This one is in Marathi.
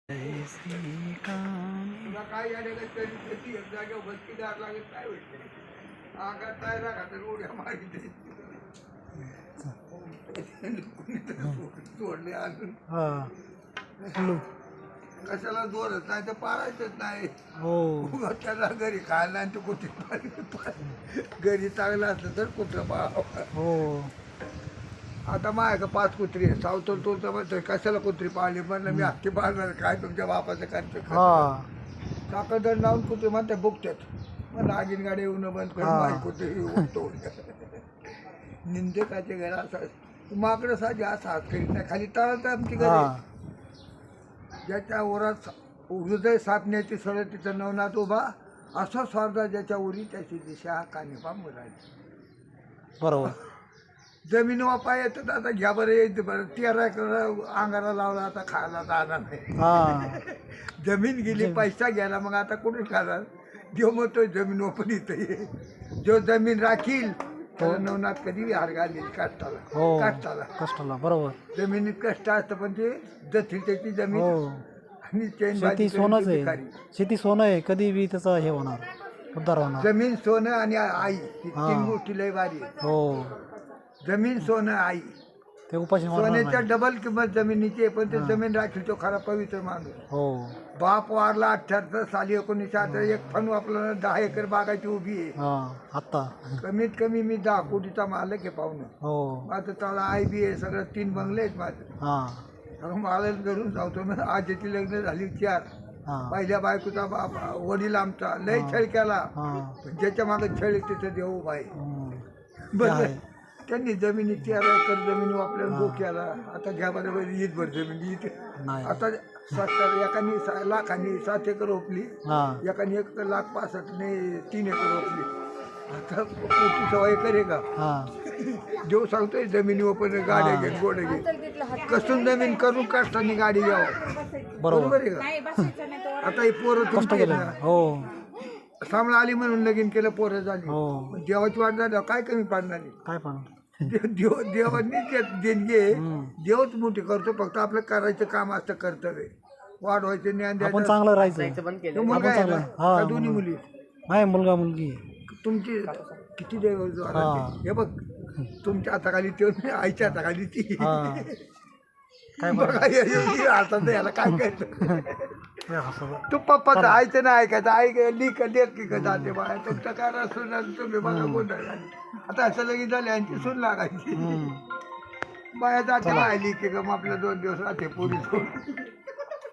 ऐसी कहानी तुला काय यायला तरी त्याची एक जागेवर बसकीदार लागेल काय होईल आगात काय राखा तर उड्या मारिते सोडले अजून हा हॅलो कशाला जोरत नाही तर पाळायचंच नाही हो उगाच त्याला घरी खायला नाही तर कुठे घरी चांगलं असलं तर कुठं पाळावं हो आता माझ्या 5 कुत्री आहे सावतर तो म्हणतोय कशाला कुत्री पाळली म्हणलं मी हत्ती पाळणार काय तुमच्या बापाचं करतो हा साखरदर लावून कुठे म्हणते बुकतात मग लागीन गाडी येऊन बंद करून हा. माझी कुठे उठतो निंदकाचे घर असं माकडं साधी असं हात करीत नाही खाली तळात आमची घर हा आहे. ज्याच्या ओरात हृदय साधण्याची सरळ तिथं नवनाथ उभा असा स्वार्थ ज्याच्या उरी त्याची दिशा कानिपा मुलाची बरोबर जमीन वापा येतात आता घ्या बरं येते बरं 13 एकर अंगाला लावला आता खायला जाणार नाही हा जमीन गेली पैसा गेला मग आता कुठे खाणार जो म्हणतो जमीन ओपन इथं जो जमीन राखील त्याला नवनाथ कधी हार घालील कष्टाला हो कष्टाला कष्टाला बरोबर जमिनीत कष्ट असतं पण ते जथी त्याची जमीन हो आणि चैन शेती बाजी सोनंच करून ती आहे भिकारी. शेती सोनं आहे कधी बी त्याचा हे होणार उद्धार होणार जमीन सोनं आणि आई ही हा. 3 गोष्टी लय भारी आहेत. हो जमीन सोनं आई ते उपाशी मारणार सोन्याच्या नाही. डबल किंमत जमिनीची आहे पण ते हा. जमीन राखील तो खरा पवित्र माणूस हो बाप वारला 78 साली 1978 एक फण वापरला 10 एकर बागाची उभी आहे हा आत्ता कमीत कमी मी 10 कोटीचा मालक आहे पाहुणं हो माझं त्याला आय बी आहे सगळं 3 बंगले आहेत माझं हा मला घरून जातो मी आजीची लग्न झाली 4 हा पहिल्या बायकोचा बाप वडील आमचा लय छळ केला हा पण ज्याच्या मागे छळ आहे तिथं देऊ बाई हम्म. ते बरं आहे. त्यांनी जमिनी 13 एकर जमिनी वापरून गो केला आता घ्या बरोबर ईदभर जमीन ईद नाही आता 70 एकानी लाखांनी 7 एकर रोपली हा एकाने 1,65,000 ने 3 एकर रोपली आता पोटी 100 एकर आहे का हा देव सांगतोय जमिनी ओपन गाड्या घे गोडे घे कसून जमीन करून कष्टाने गाडी घ्यावं बरोबर आहे का आता ही पोरं कष्ट तुमची केलं आहेत ना, हो सांभाळ आली म्हणून लगीन केलं पोरं झाली हो पण देवाची वाट झाल्यावर काय कमी पाडणार आहे? काय पण देवांनी जे देणगी आहे, हम्म. देवच मोठी करतो फक्त आपलं करायचं काम असतं कर्तव्य वाढवायचे ज्ञान आपण द्यायचं चांगलं राहायचं तो मुलगा आहे चांगलं. ना? हा, का दोन्ही मुली नाही मुलगा मुलगी तुमची किती देव हा. हे बघ तुमच्या हाताखाली ते आईच्या हाताखाली ती हा काय बघा आता याला काय करायचं काय हसवलं. तू पप्पाचं आईचं नाही ऐकायचं आई लिक लेख की जाते बाय तुमचं काय रसून तुम्ही बघा गोंधळ आता असं लगेच झाले यांची सून लागायची हम्म. बाया जाते बाय लिक का मग आपल्या 2 दिवस राहते पोलीस